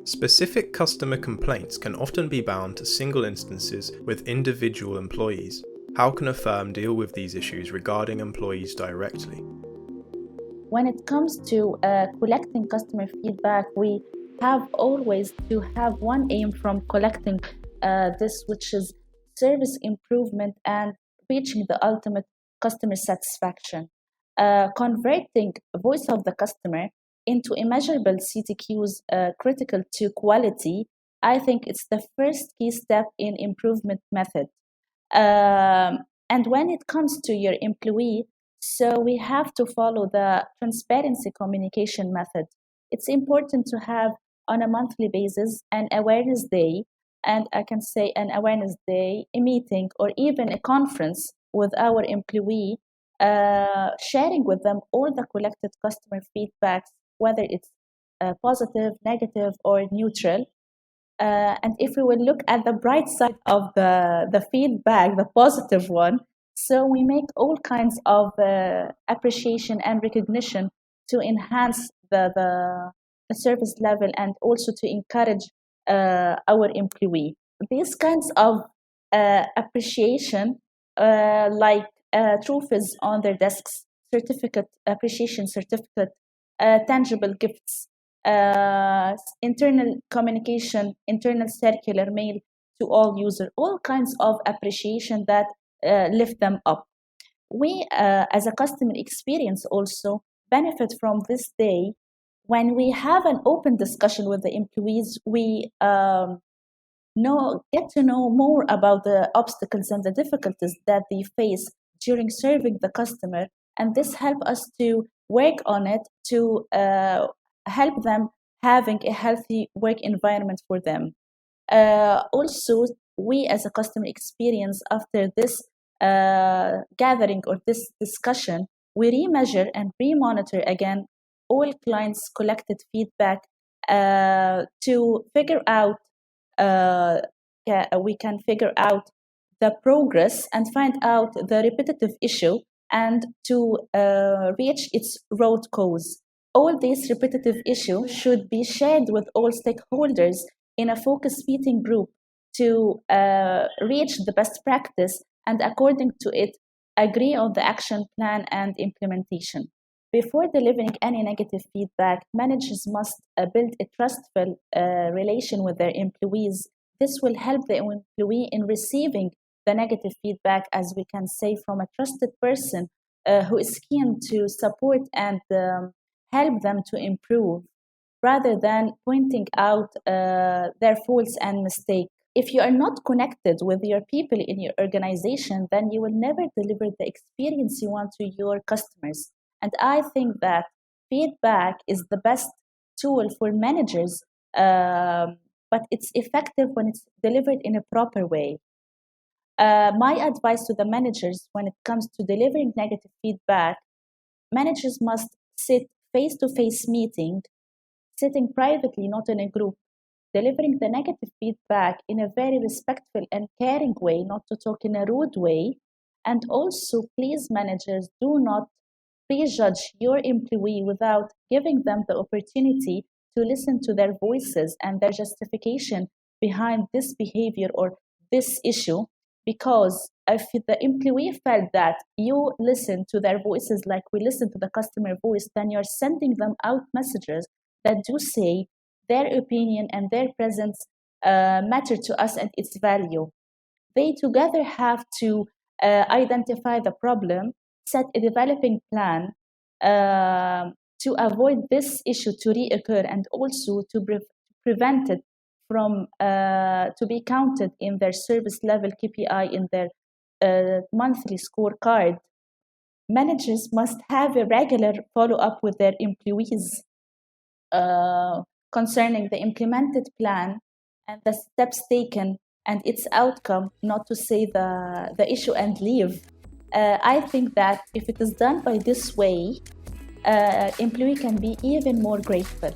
Specific customer complaints can often be bound to single instances with individual employees. How can a firm deal with these issues regarding employees directly? When it comes to collecting customer feedback, we have always to have one aim from collecting this, which is service improvement and reaching the ultimate customer satisfaction. Converting voice of the customer into immeasurable CTQs critical to quality, I think it's the first key step in improvement method. And when it comes to your employee, so we have to follow the transparency communication method. It's important to have on a monthly basis an awareness day, and I can say an awareness day, a meeting, or even a conference with our employee, sharing with them all the collected customer feedbacks, whether it's positive, negative, or neutral. And if we will look at the bright side of the feedback, the positive one, so we make all kinds of appreciation and recognition to enhance the service level and also to encourage our employee. These kinds of appreciation, like trophies on their desks, certificate, appreciation certificate, tangible gifts, internal communication, internal circular mail to all users, all kinds of appreciation that lift them up. We, as a customer experience, also benefit from this day. When we have an open discussion with the employees, we get to know more about the obstacles and the difficulties that they face during serving the customer, and this help us to work on it to help them having a healthy work environment for them. Also, we as a customer experience, after this gathering or this discussion, we remeasure and remonitor again all clients' collected feedback to figure out, we can figure out the progress and find out the repetitive issue and to reach its root cause. All these repetitive issues should be shared with all stakeholders in a focus meeting group to reach the best practice and according to it, agree on the action plan and implementation. Before delivering any negative feedback, managers must build a trustful relation with their employees. This will help the employee in receiving the negative feedback, as we can say, from a trusted person who is keen to support and help them to improve, rather than pointing out their faults and mistakes. If you are not connected with your people in your organization, then you will never deliver the experience you want to your customers. And I think that feedback is the best tool for managers, but it's effective when it's delivered in a proper way. My advice to the managers when it comes to delivering negative feedback, managers must sit face-to-face meeting, sitting privately, not in a group, delivering the negative feedback in a very respectful and caring way, not to talk in a rude way. And also, please, managers, do not prejudge your employee without giving them the opportunity to listen to their voices and their justification behind this behavior or this issue. Because if the employee felt that you listen to their voices like we listen to the customer voice, then you're sending them out messages that do say their opinion and their presence matter to us and its value. They together have to identify the problem, set a developing plan to avoid this issue to reoccur and also to prevent it from to be counted in their service level KPI in their monthly scorecard. Managers must have a regular follow-up with their employees concerning the implemented plan and the steps taken and its outcome, not to say the issue and leave. I think that if it is done by this way, employee can be even more grateful.